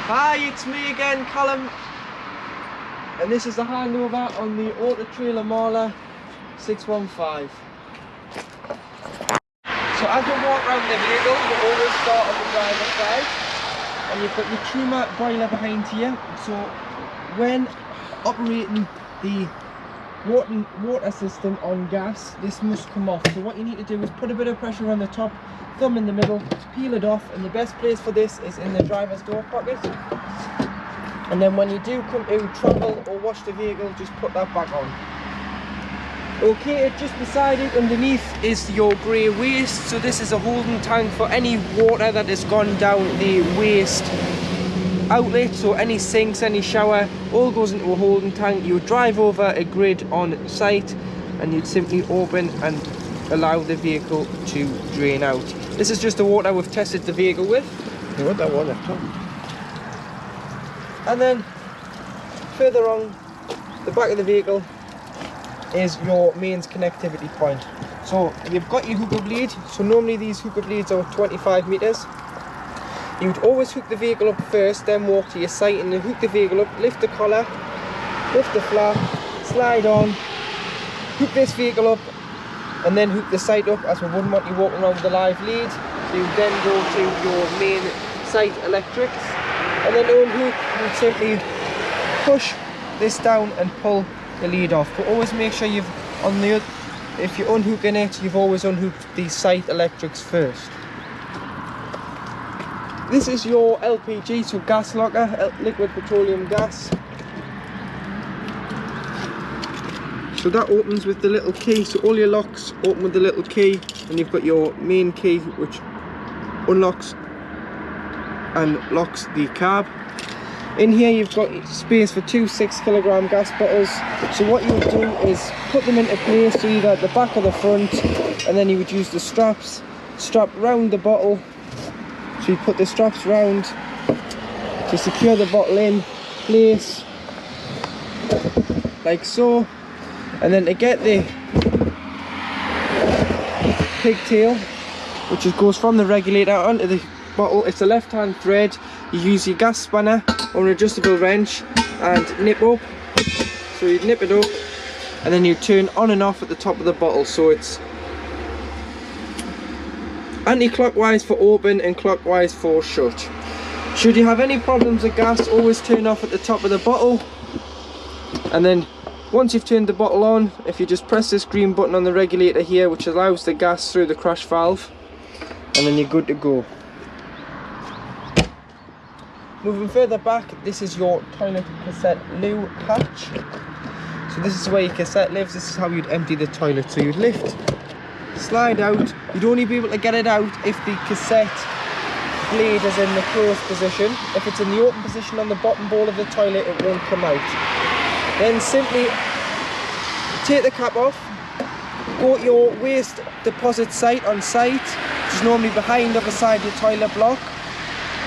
Hi, it's me again, Callum, and this is the handover on the Auto Trail Imala 615. So as you walk around the vehicle, you always start on the driver's side, and you've got your tumour boiler behind you. So when operating the water system on gas, this must come off. So what you need to do is put a bit of pressure on the top, thumb in the middle, peel it off, and the best place for this is in the driver's door pocket. And then when you do come to travel or wash the vehicle, just put that back on. Okay, just beside it underneath is your grey waste. So this is a holding tank for any water that has gone down the waste outlet. So any sinks, any shower, all goes into a holding tank. You would drive over a grid on site and you'd simply open and allow the vehicle to drain out. This is just the water we've tested the vehicle with. You want that water too? And then further on the back of the vehicle is your mains connectivity point. So you've got your hooker blade. So normally these hooker blades are 25 meters. You would always hook the vehicle up first, then walk to your site and then hook the vehicle up, lift the collar, lift the flap, slide on, hook this vehicle up, and then hook the site up, as we wouldn't want you walking around with a live lead. So you then go to your main site electrics, and then to unhook, you simply push this down and pull the lead off. But always make sure you've if you're unhooking it, you've always unhooked the site electrics first. This is your LPG, so gas locker, liquid petroleum gas. So that opens with the little key, so all your locks open with the little key, and you've got your main key which unlocks and locks the cab. In here you've got space for two 6 kilogram gas bottles. So what you would do is put them into place, so either at the back or the front, and then you would use the straps, strap round the bottle. So you put the straps round to secure the bottle in place, like so. And then to get the pigtail, which goes from the regulator onto the bottle, it's a left-hand thread. You use your gas spanner or an adjustable wrench and nip up. So you nip it up, and then you turn on and off at the top of the bottle. So it's anti-clockwise for open and clockwise for shut. Should you have any problems with gas, always turn off at the top of the bottle, and then once you've turned the bottle on, if you just press this green button on the regulator here, which allows the gas through the crash valve, and then you're good to go. Moving further back, this is your toilet cassette loo patch. So this is where your cassette lives. This is how you'd empty the toilet. So you'd lift, slide out. You'd only be able to get it out if the cassette blade is in the closed position. If it's in the open position on the bottom bowl of the toilet, it won't come out. Then simply take the cap off, go to your waste deposit site on site, which is normally behind or beside your toilet block.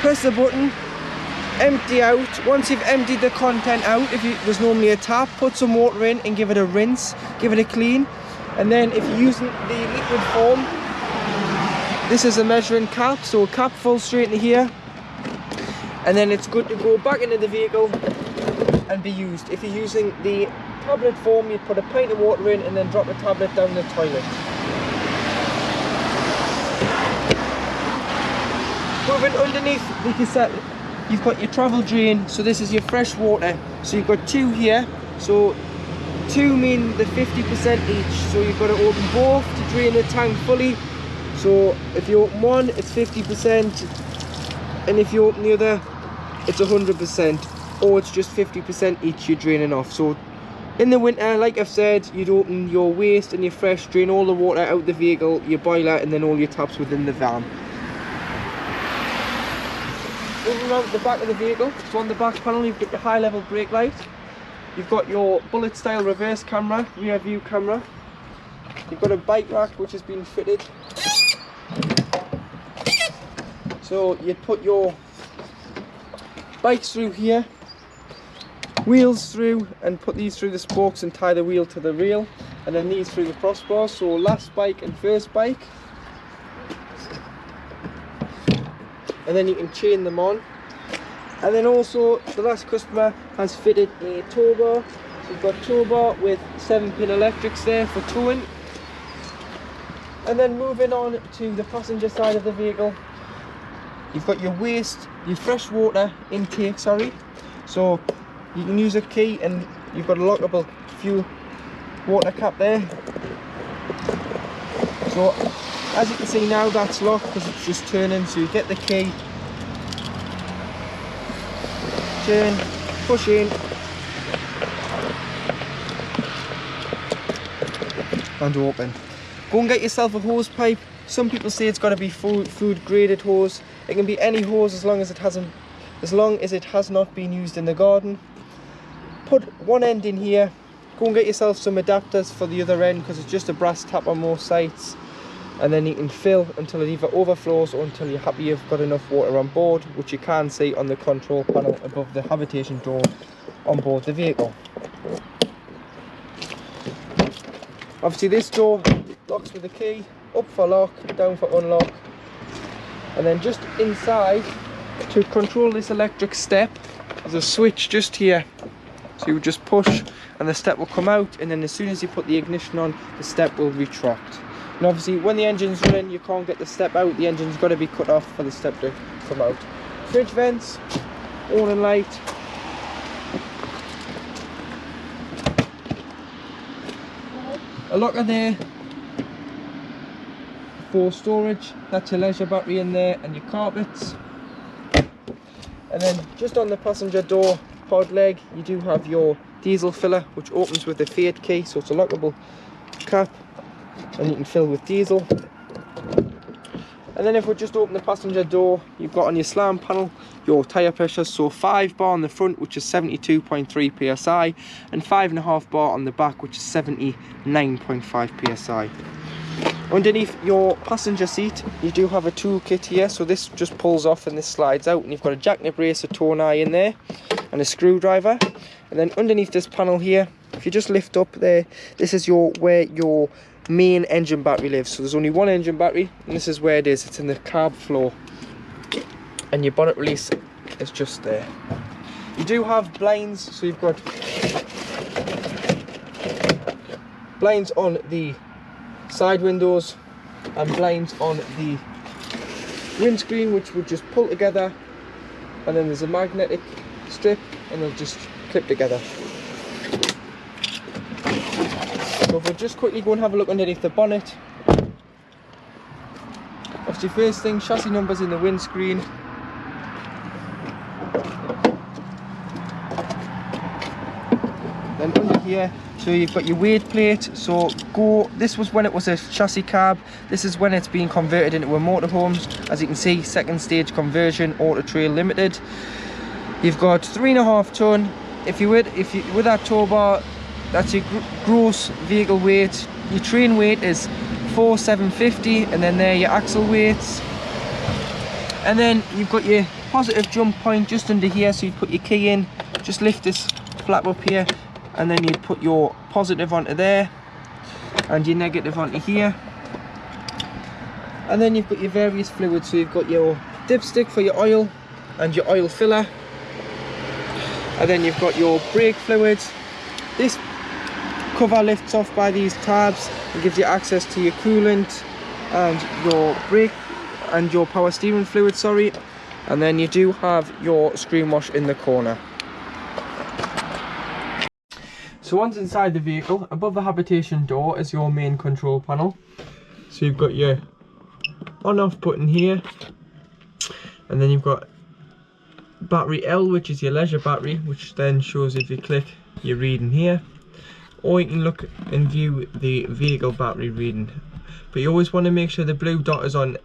Press the button, empty out. Once you've emptied the content out, there's normally a tap, put some water in and give it a rinse, give it a clean. And then if you're using the liquid form, this is a measuring cap, so a cap falls straight into here, and then it's good to go back into the vehicle and be used. If you're using the tablet form, you put a pint of water in and then drop the tablet down the toilet. Moving underneath the cassette, you've got your travel drain. So this is your fresh water. So you've got two here. So two mean the 50% each. So you've got to open both to drain the tank fully. So if you open one, it's 50%, and if you open the other, it's 100%. Or it's just 50% each you're draining off. So in the winter, like I've said, you'd open your waste and your fresh, drain all the water out the vehicle, your boiler, and then all your taps within the van. Moving around the back of the vehicle, so on the back panel you've got your high level brake light, you've got your bullet style reverse camera, rear view camera, you've got a bike rack which has been fitted. So you'd put your bikes through here, wheels through, and put these through the spokes and tie the wheel to the rail, and then these through the crossbars. So last bike and first bike, and then you can chain them on. And then also the last customer has fitted a tow bar. So you've got tow bar with 7-pin electrics there for towing. And then moving on to the passenger side of the vehicle, you've got your fresh water intake, sorry. So you can use a key and you've got a lockable fuel water cap there. So as you can see now, that's locked because it's just turning. So you get the key, turn, push in, and open. Go and get yourself a hose pipe. Some people say it's got to be food graded hose. It can be any hose as long as it has not been used in the garden. Put one end in here. Go and get yourself some adapters for the other end because it's just a brass tap on most sites. And then you can fill until it either overflows or until you're happy you've got enough water on board, which you can see on the control panel above the habitation door on board the vehicle. Obviously this door locks with a key, up for lock, down for unlock. And then just inside, to control this electric step, there's a switch just here. So you would just push and the step will come out, and then as soon as you put the ignition on, the step will retract. And obviously when the engine's running, you can't get the step out, the engine's got to be cut off for the step to come out. Fridge vents, awning light. A locker there for storage, that's your leisure battery in there and your carpets. And then just on the passenger door pod leg, you do have your diesel filler, which opens with the fade key, so it's a lockable cap and you can fill with diesel. And then if we just open the passenger door, you've got on your slam panel your tyre pressure, so 5 bar on the front, which is 72.3 psi, and 5.5 bar on the back, which is 79.5 psi. Underneath your passenger seat, you do have a toolkit here, so this just pulls off and this slides out, and you've got a jackknip racer torn eye in there, and a screwdriver. And then underneath this panel here, if you just lift up there, this is where your main engine battery lives. So there's only one engine battery, and this is where it is. It's in the carb floor, and your bonnet release is just there. You do have blinds, so you've got blinds on the side windows and blinds on the windscreen, which would just pull together, and then there's a magnetic strip and they'll just clip together. So if we'll just quickly go and have a look underneath the bonnet. Obviously first thing, chassis numbers in the windscreen. Then under here, so you've got your weight plate. So this was when it was a chassis cab. This is when it's being converted into a motorhome. As you can see, second stage conversion, Auto Trail Limited. You've got 3.5 ton. If you with that tow bar, that's your gross vehicle weight. Your train weight is 4,750, and then there are your axle weights. And then you've got your positive jump point just under here, so you put your key in, just lift this flap up here, and then you'd put your positive onto there and your negative onto here. And then you've got your various fluids, so you've got your dipstick for your oil and your oil filler, and then you've got your brake fluids. This cover lifts off by these tabs and gives you access to your coolant and your brake and your power steering fluid, sorry. And then you do have your screen wash in the corner. So once inside the vehicle, above the habitation door is your main control panel. So you've got your on-off button here, and then you've got battery L, which is your leisure battery, which then shows, if you click, your reading here. Or you can look and view the vehicle battery reading, but you always want to make sure the blue dot is on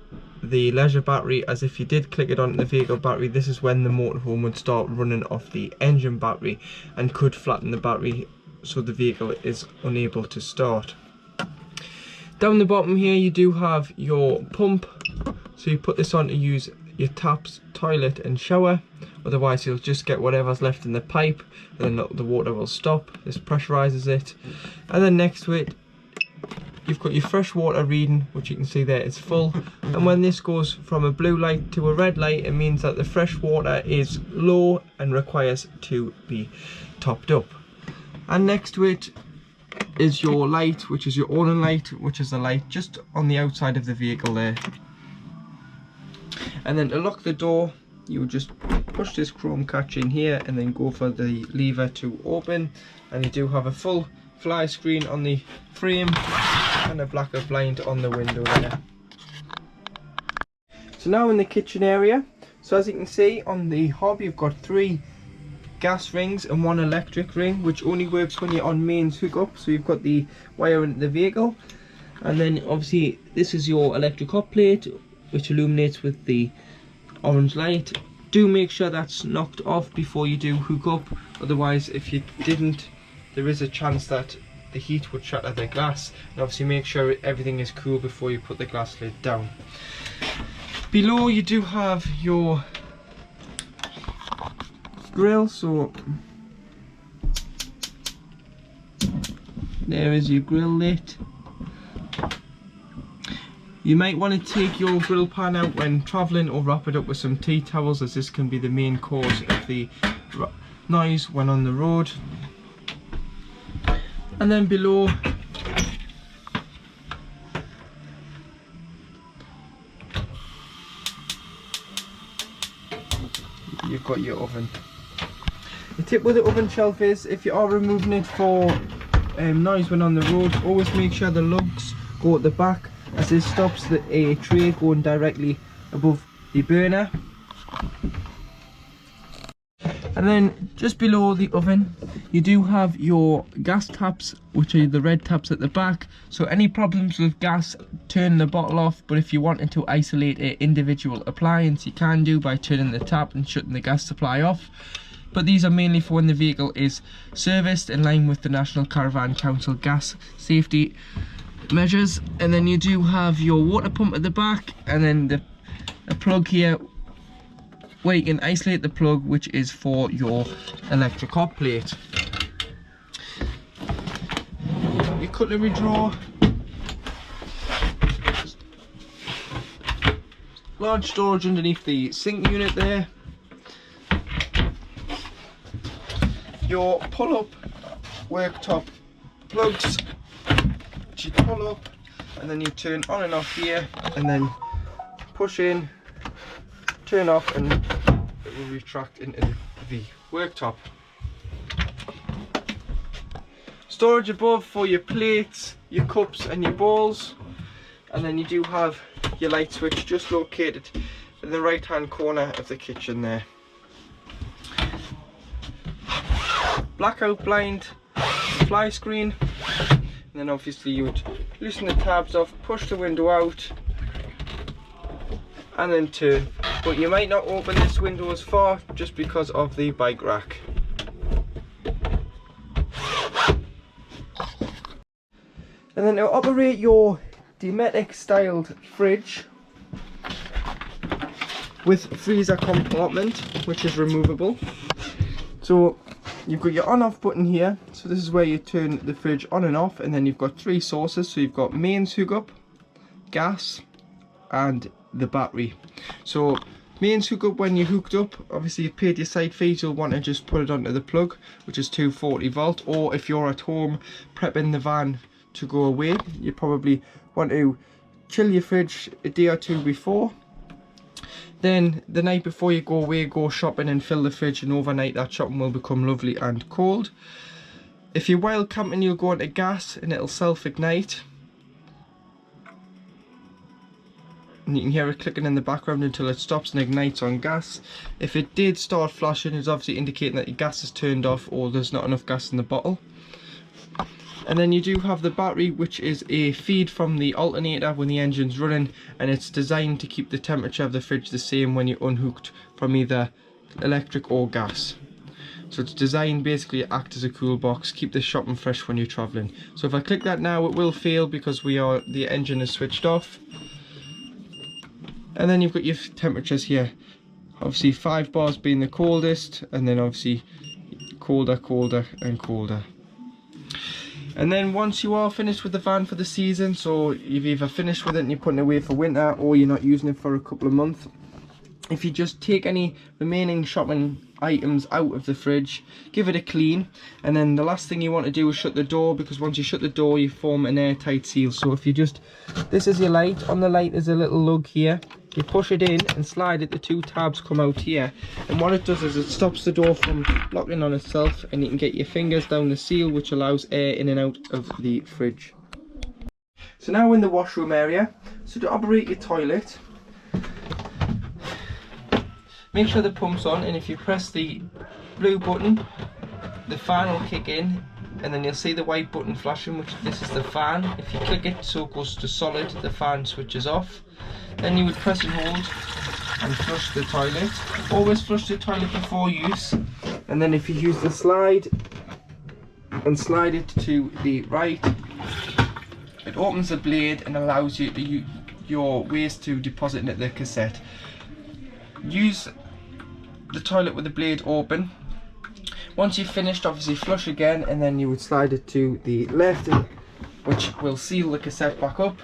the leisure battery, as if you did click it on the vehicle battery, this is when the motorhome would start running off the engine battery and could flatten the battery, so the vehicle is unable to start. Down the bottom here you do have your pump, so you put this on to use your taps, toilet and shower, otherwise you'll just get whatever's left in the pipe and then the water will stop. This pressurizes it. And then next to it you've got your fresh water reading, which you can see there, it's full. And when this goes from a blue light to a red light, it means that the fresh water is low and requires to be topped up. And next to it is your light, which is your awning light, which is the light just on the outside of the vehicle there. And then to lock the door, you just push this chrome catch in here and then go for the lever to open. And you do have a full fly screen on the frame and a blacker blind on the window there. So now in the kitchen area, so as you can see on the hob, you've got 3 gas rings and 1 electric ring, which only works when you're on mains hookup. So you've got the wire into the vehicle, and then obviously this is your electric hot plate, which illuminates with the orange light. Do make sure that's knocked off before you do hook up, otherwise if you didn't, there is a chance that the heat would shatter the glass. And obviously make sure everything is cool before you put the glass lid down. Below you do have your grill, so there is your grill lit. You might want to take your grill pan out when travelling, or wrap it up with some tea towels, as this can be the main cause of the noise when on the road. And then below you've got your oven. The tip with the oven shelf is, if you are removing it for noise when on the road, always make sure the lugs go at the back, as this stops a tray going directly above the burner. And then just below the oven you do have your gas taps, which are the red taps at the back. So any problems with gas, turn the bottle off, but if you wanted to isolate an individual appliance, you can do by turning the tap and shutting the gas supply off. But these are mainly for when the vehicle is serviced in line with the National Caravan Council gas safety measures. And then you do have your water pump at the back, and then a plug here where you can isolate the plug, which is for your electric hot plate. Your cutlery drawer, large storage underneath the sink unit there. Your pull-up worktop plugs, which you pull up and then you turn on and off here, and then push in, turn off, and it will retract into the worktop. Storage above for your plates, your cups and your bowls. And then you do have your light switch just located in the right hand corner of the kitchen there. Blackout blind, fly screen, and then obviously you would loosen the tabs off, push the window out and then turn. But you might not open this window as far just because of the bike rack. And then to operate your Dometic styled fridge with freezer compartment, which is removable. So you've got your on off button here, so this is where you turn the fridge on and off, and then you've got 3 sources. So you've got mains hookup, gas and the battery. So mains hookup, when you hooked up, obviously you've paid your site fees, you'll want to just put it onto the plug, which is 240 volt, or if you're at home prepping the van to go away, you probably want to chill your fridge a day or 2 before. Then the night before you go away, go shopping and fill the fridge, and overnight that shopping will become lovely and cold. If you're wild camping, you'll go into gas and it'll self-ignite. And you can hear it clicking in the background until it stops and ignites on gas. If it did start flashing, it's obviously indicating that your gas is turned off or there's not enough gas in the bottle. And then you do have the battery, which is a feed from the alternator when the engine's running, and it's designed to keep the temperature of the fridge the same when you're unhooked from either electric or gas. So it's designed basically to act as a cool box, keep the shopping fresh when you're travelling. So if I click that now, it will fail because the engine is switched off. And then you've got your temperatures here, obviously 5 bars being the coldest, and then obviously colder, colder and colder. And then once you are finished with the van for the season, so you've either finished with it and you're putting it away for winter, or you're not using it for a couple of months, if you just take any remaining shopping items out of the fridge, give it a clean, and then the last thing you want to do is shut the door, because once you shut the door you form an airtight seal. So if you just, this is your light, on the light is a little lug here, you push it in and slide it, the two tabs come out here, and what it does is it stops the door from locking on itself, and you can get your fingers down the seal, which allows air in and out of the fridge. So now we're in the washroom area. So to operate your toilet, make sure the pump's on, and if you press the blue button, the fan will kick in, and then you'll see the white button flashing, which this is the fan. If you click it so it goes to solid, the fan switches off. Then you would press and hold and flush the toilet. Always flush the toilet before use, and then if you use the slide and slide it to the right, it opens the blade and allows you to your waste to deposit into the cassette. Use the toilet with the blade open. Once you've finished, obviously flush again, and then you would slide it to the left, which will seal the cassette back up,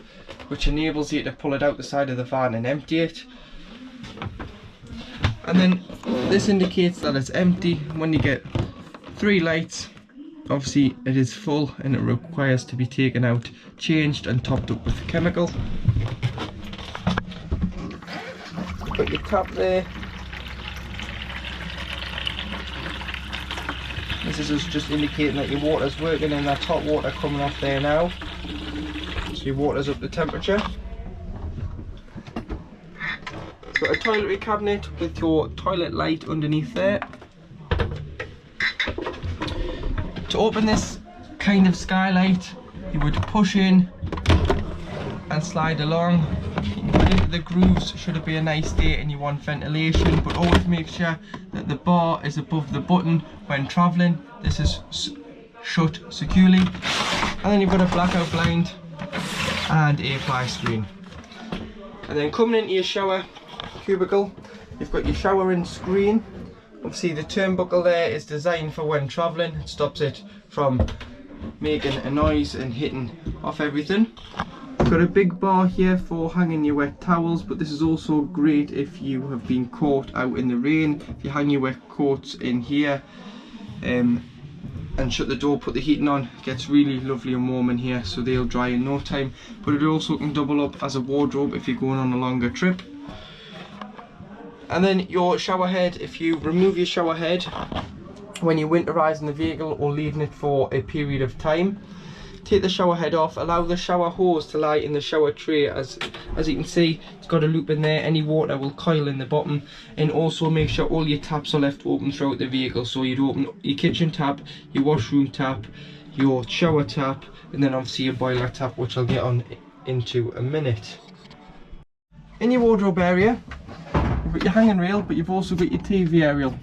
which enables you to pull it out the side of the van and empty it. And then this indicates that it's empty. When you get 3 lights, obviously it is full and it requires to be taken out, changed and topped up with chemical. Put your tap there. This is just indicating that your water's working, and that's hot water coming off there now. So your water's up to temperature. Got a toiletry cabinet with your toilet light underneath there. To open this kind of skylight, you would push in and slide along. You can put into the grooves should it be a nice day and you want ventilation, but always make sure that the bar is above the button when travelling. This is shut securely. And then you've got a blackout blind and a fly screen. And then coming into your shower cubicle, you've got your showering screen. Obviously the turnbuckle there is designed for when travelling. It stops it from making a noise and hitting off everything. You've got a big bar here for hanging your wet towels, but this is also great if you have been caught out in the rain. If you hang your wet coats in here and shut the door, put the heating on, it gets really lovely and warm in here, so they'll dry in no time. But it also can double up as a wardrobe if you're going on a longer trip. And then your shower head, if you remove your shower head when you're winterising the vehicle or leaving it for a period of time, take the shower head off, allow the shower hose to lie in the shower tray. As you can see, it's got a loop in there, any water will coil in the bottom. And also make sure all your taps are left open throughout the vehicle, so you'd open your kitchen tap, your washroom tap, your shower tap, and then obviously your boiler tap, which I'll get on into a minute. In your wardrobe area, you've got your hanging rail, but you've also got your TV aerial.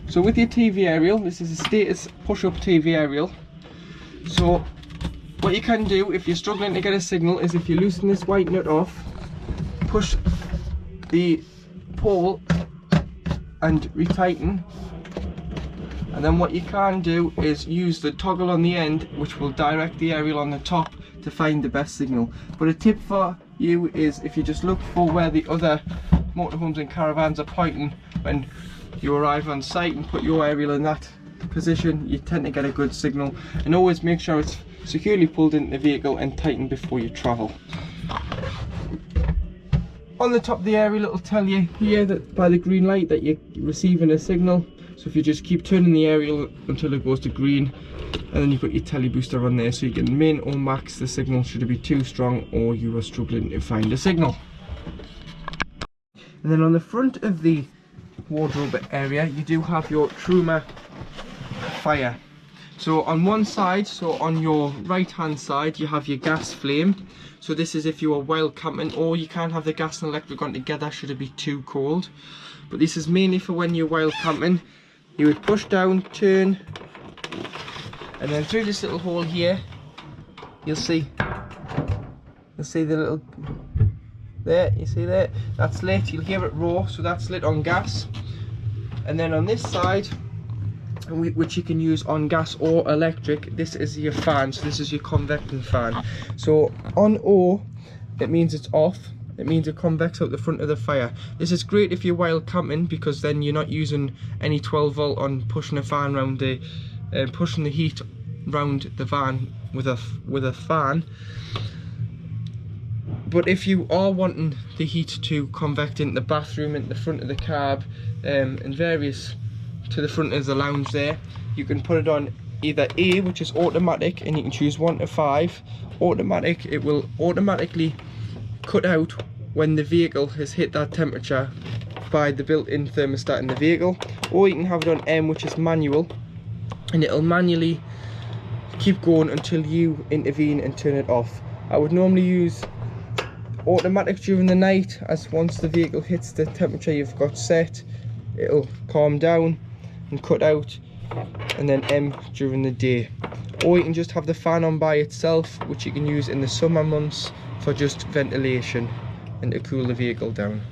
So with your TV aerial, this is a status push-up TV aerial. So what you can do if you're struggling to get a signal is, if you loosen this white nut off, push the pole and retighten, and then what you can do is use the toggle on the end, which will direct the aerial on the top to find the best signal. But a tip for you is, if you just look for where the other motorhomes and caravans are pointing when you arrive on site and put your aerial in that position, you tend to get a good signal. And always make sure it's securely pulled into the vehicle and tightened before you travel. On the top of the aerial, it will tell you here that by the green light that you're receiving a signal. So if you just keep turning the aerial until it goes to green, and then you've got your tele booster on there, so you can min or max the signal should it be too strong or you are struggling to find a signal. And then on the front of the wardrobe area, you do have your Truma fire. So on one side, so on your right hand side, you have your gas flame. So this is if you are wild camping, or you can have the gas and electric on together should it be too cold. But this is mainly for when you're wild camping. You would push down, turn, and then through this little hole here, you'll see the little, there, you see there, that's lit. You'll hear it roar, so that's lit on gas. And then on this side, which you can use on gas or electric. This is your fan, so this is your convecting fan. So on O, it means it's off. It means it convects out the front of the fire. This is great if you're while camping, because then you're not using any 12 volt on pushing a fan around the, pushing the heat round the van with a fan. But if you are wanting the heat to convect into the bathroom, into the front of the cab, and various to the front of the lounge there, you can put it on either A, which is automatic, and you can choose 1 to 5. Automatic, it will automatically cut out when the vehicle has hit that temperature by the built-in thermostat in the vehicle. Or you can have it on M, which is manual, and it'll manually keep going until you intervene and turn it off. I would normally use automatic during the night, as once the vehicle hits the temperature you've got set, it'll calm down and cut out, and then M during the day. Or you can just have the fan on by itself, which you can use in the summer months for just ventilation and to cool the vehicle down.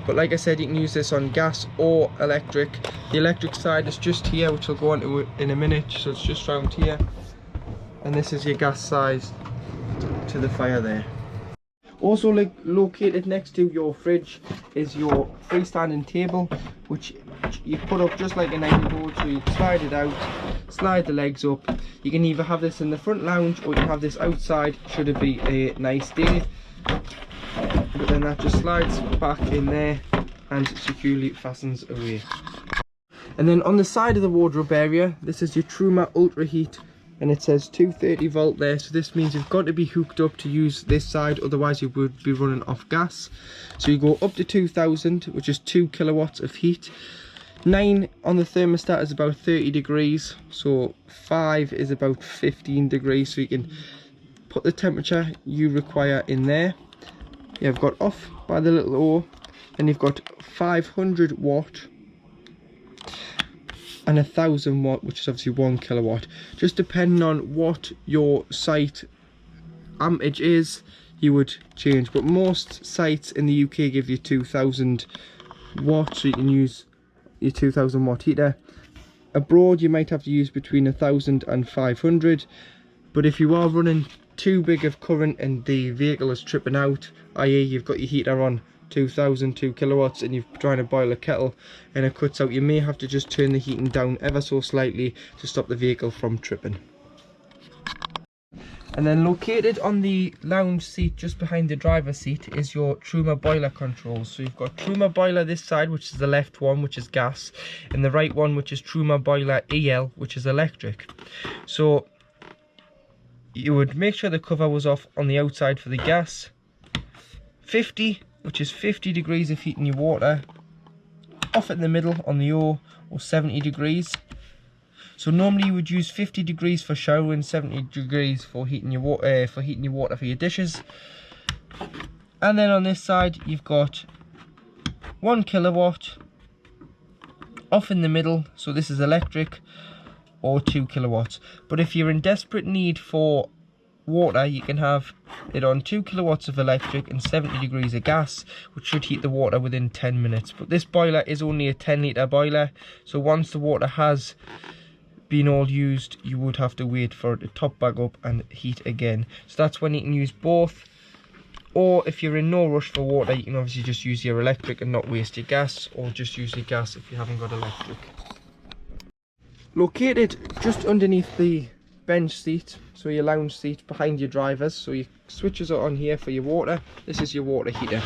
But like I said, you can use this on gas or electric. The electric side is just here, which I'll go on to in a minute, so it's just round here, and this is your gas side to the fire there. Also, located next to your fridge is your freestanding table, which you put up just like a 90-board, so you slide it out, slide the legs up. You can either have this in the front lounge, or you can have this outside should it be a nice day. But then that just slides back in there and securely fastens away. And then on the side of the wardrobe area, this is your Truma Ultra Heat, and it says 230 volt there, so this means you've got to be hooked up to use this side, otherwise you would be running off gas. So you go up to 2000, which is 2 kilowatts of heat. 9 on the thermostat is about 30 degrees, so 5 is about 15 degrees, so you can put the temperature you require in there. You've got off by the little O, and you've got 500 watt and 1000 watt, which is obviously 1 kilowatt. Just depending on what your site ampage is, you would change, but most sites in the UK give you 2000 watts, so you can use your 2000 watt heater. Abroad you might have to use between 1000 and 500, but if you are running too big of current and the vehicle is tripping out, i.e. you've got your heater on 2 kilowatts and you're trying to boil a kettle and it cuts out, you may have to just turn the heating down ever so slightly to stop the vehicle from tripping. And then located on the lounge seat just behind the driver's seat is your Truma boiler controls. So you've got Truma boiler this side, which is the left one, which is gas, and the right one, which is Truma boiler EL, which is electric. So you would make sure the cover was off on the outside for the gas. 50, which is 50 degrees of heating your water, off in the middle on the O, or 70 degrees. So normally you would use 50 degrees for showering, 70 degrees for heating your water for your dishes. And then on this side you've got 1 kilowatt off in the middle, so this is electric, or 2 kilowatts. But if you're in desperate need for water, you can have it on 2 kilowatts of electric and 70 degrees of gas, which should heat the water within 10 minutes. But this boiler is only a 10-litre boiler, so once the water has been all used, you would have to wait for it to top back up and heat again. So that's when you can use both. Or if you're in no rush for water, you can obviously just use your electric and not waste your gas, or just use your gas if you haven't got electric. Located just underneath the bench seat, so your lounge seat behind your drivers, so your switches are on here for your water. This is your water heater,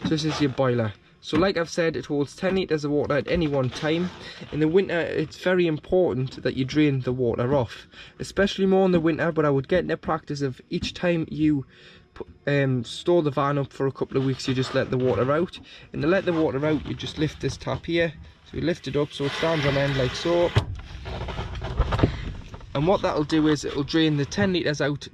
so this is your boiler. So like I've said, it holds 10 litres of water at any one time. In the winter it's very important that you drain the water off, especially more in the winter, but I would get into practice of each time you store the van up for a couple of weeks, you just let the water out. And to let the water out, you just lift this tap here, so you lift it up so it stands on end like so. And what that'll do is it'll drain the 10 litres out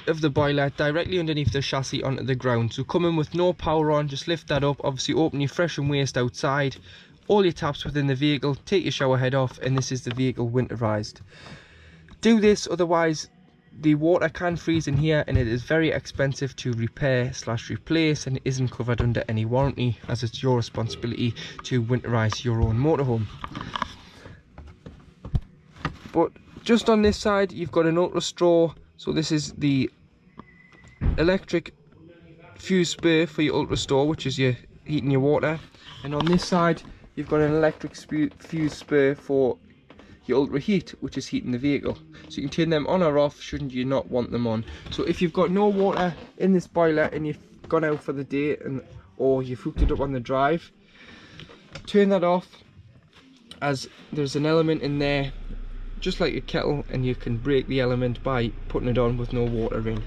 of the boiler directly underneath the chassis onto the ground. So come in with no power on, just lift that up, obviously open your fresh and waste outside, all your taps within the vehicle, take your shower head off, and this is the vehicle winterized. Do this, otherwise the water can freeze in here and it is very expensive to repair / replace, and it isn't covered under any warranty, as it's your responsibility to winterize your own motorhome. But just on this side you've got an ultra straw, so this is the electric fuse spur for your ultra straw, which is your heating your water, and on this side you've got an electric fuse spur for your ultra heat, which is heating the vehicle. So you can turn them on or off shouldn't you not want them on. So if you've got no water in this boiler and you've gone out for the day or you've hooked it up on the drive, turn that off, as there's an element in there just like a kettle, and you can break the element by putting it on with no water in.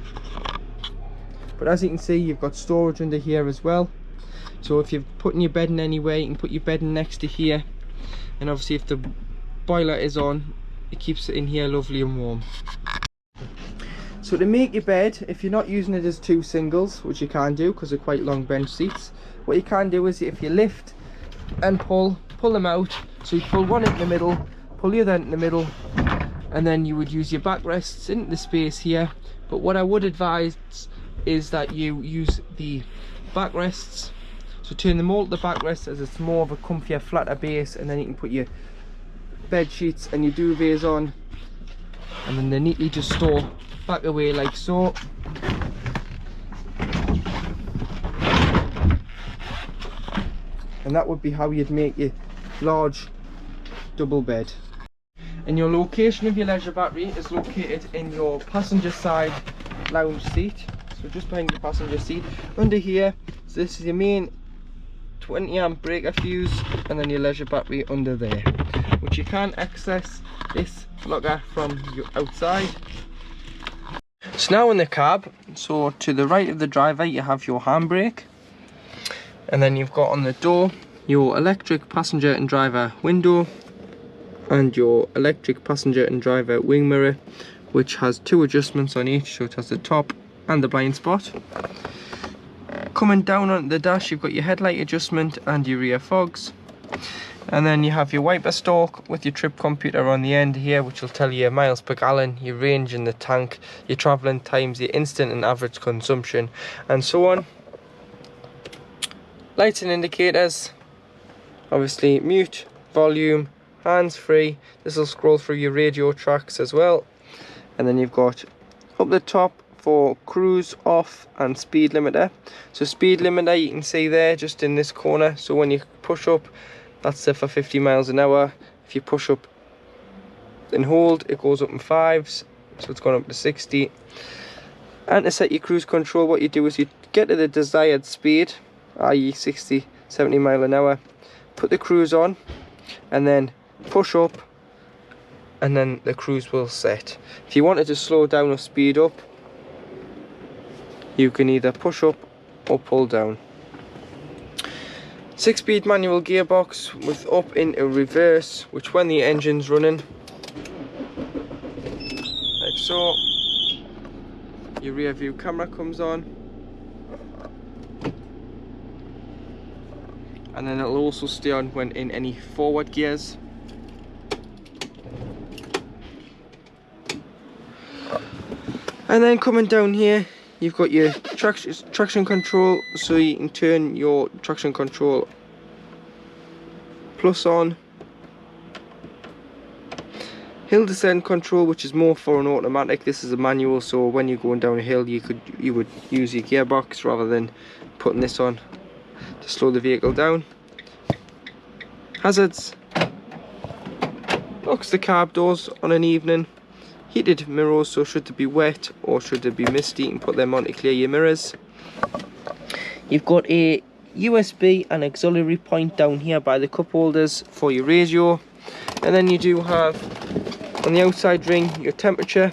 But as you can see, you've got storage under here as well. So if you're putting your bedding anywhere, you can put your bedding next to here, and obviously if the boiler is on, it keeps it in here lovely and warm. So to make your bed, if you're not using it as two singles, which you can do because they're quite long bench seats, what you can do is if you lift and pull them out, so you pull one into the middle, pull the other into the middle, and then you would use your backrests into the space here. But what I would advise is that you use the backrests, so turn them all to the backrests, as it's more of a comfier, flatter base, and then you can put your bed sheets and your duvets on, and then they neatly just store back away like so. And that would be how you'd make your large double bed. And your location of your leisure battery is located in your passenger side lounge seat, so just behind your passenger seat under here. So this is your main 20 amp breaker fuse, and then your leisure battery under there, which you can access this locker from your outside. So now in the cab, so to the right of the driver you have your handbrake, and then you've got on the door your electric passenger and driver window and your electric passenger and driver wing mirror, which has two adjustments on each, so it has the top and the blind spot. Coming down on the dash you've got your headlight adjustment and your rear fogs, and then you have your wiper stalk with your trip computer on the end here, which will tell you your miles per gallon, your range in the tank, your travelling times, your instant and average consumption, and so on. Lights and indicators, obviously mute, volume, hands-free. This will scroll through your radio tracks as well. And then you've got up the top for cruise, off, and speed limiter. So speed limiter you can see there just in this corner, so when you push up, that's set for 50 miles an hour. If you push up and hold, it goes up in 5s, so it's gone up to 60. And to set your cruise control, what you do is you get to the desired speed, i.e. 60, 70 mile an hour, put the cruise on, and then push up, and then the cruise will set. If you wanted to slow down or speed up, you can either push up or pull down. 6-speed manual gearbox with up into reverse, which when the engine's running, like so, your rear view camera comes on, and then it'll also stay on when in any forward gears. And then coming down here you've got your traction control, so you can turn your traction control plus on. Hill descent control, which is more for an automatic. This is a manual, so when you're going down a hill you would use your gearbox rather than putting this on to slow the vehicle down. Hazards, locks the cab doors on an evening. Heated mirrors, so should they be wet or should they be misty, you can put them on to clear your mirrors. You've got a USB and auxiliary point down here by the cup holders for your radio, and then you do have on the outside ring your temperature,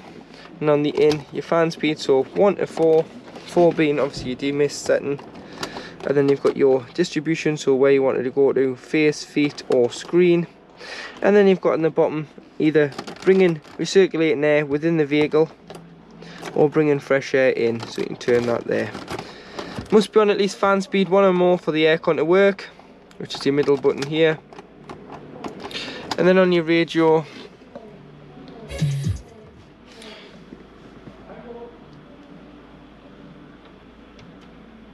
and on the in your fan speed, so 1 to 4, 4 being obviously your demist setting. And then you've got your distribution, so where you want it to go to, face, feet or screen. And then you've got on the bottom either bringing recirculating air within the vehicle or bringing fresh air in, so you can turn that there. Must be on at least fan speed 1 or more for the aircon to work, which is your middle button here. And then on your radio,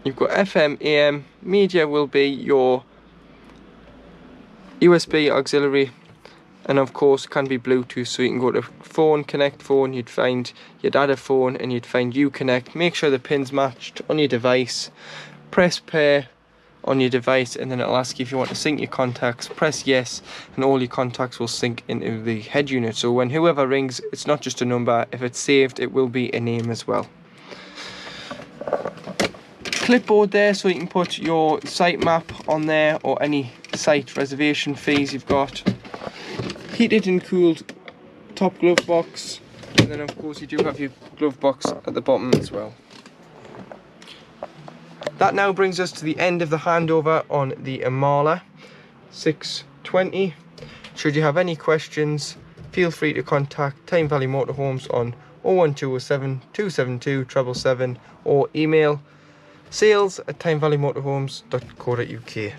you've got FM, AM, media will be your USB auxiliary, and of course it can be Bluetooth, so you can go to phone, connect phone, you'd add a phone and you'd find Uconnect. Make sure the pin's matched on your device, press pair on your device, and then it'll ask you if you want to sync your contacts. Press yes, and all your contacts will sync into the head unit, so when whoever rings, it's not just a number. If it's saved, it will be a name as well. Clipboard there, so you can put your site map on there or any site reservation fees you've got. Heated and cooled top glove box, and then of course you do have your glove box at the bottom as well. That now brings us to the end of the handover on the Imala 620. Should you have any questions, feel free to contact Tyne Valley Motorhomes on 01207 272 777 or email sales@tynevalleymotorhomes.co.uk.